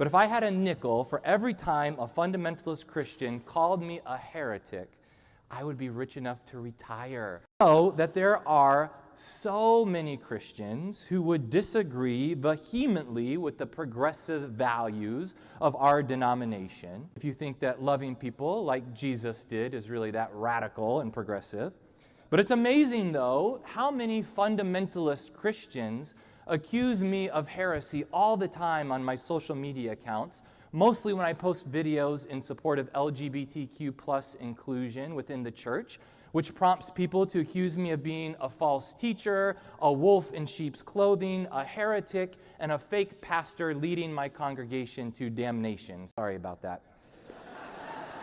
But if I had a nickel for every time a fundamentalist Christian called me a heretic, I would be rich enough to retire. So that there are so many Christians who would disagree vehemently with the progressive values of our denomination. If you think that loving people like Jesus did is really that radical and progressive. But it's amazing, though, how many fundamentalist Christians accuse me of heresy all the time on my social media accounts, mostly when I post videos in support of LGBTQ+ inclusion within the church, which prompts people to accuse me of being a false teacher, a wolf in sheep's clothing, a heretic, and a fake pastor leading my congregation to damnation. Sorry about that.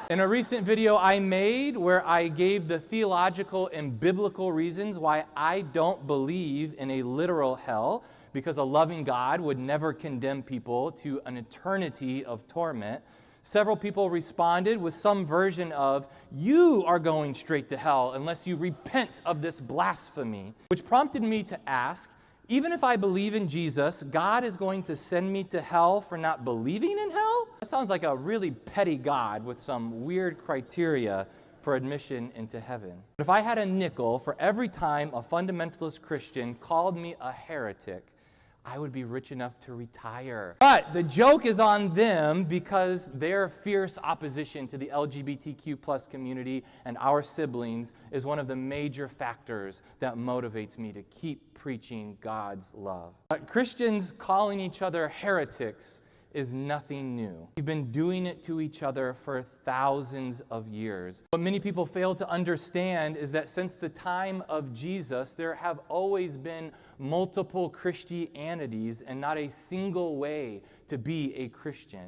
In a recent video I made where I gave the theological and biblical reasons why I don't believe in a literal hell, because a loving God would never condemn people to an eternity of torment, several people responded with some version of, "You are going straight to hell unless you repent of this blasphemy," which prompted me to ask, even if I believe in Jesus, God is going to send me to hell for not believing in hell? That sounds like a really petty God with some weird criteria for admission into heaven. But if I had a nickel for every time a fundamentalist Christian called me a heretic, I would be rich enough to retire. But the joke is on them, because their fierce opposition to the LGBTQ+ community and our siblings is one of the major factors that motivates me to keep preaching God's love. Christians calling each other heretics is nothing new. We've been doing it to each other for thousands of years. What many people fail to understand is that since the time of Jesus, there have always been multiple Christianities and not a single way to be a Christian.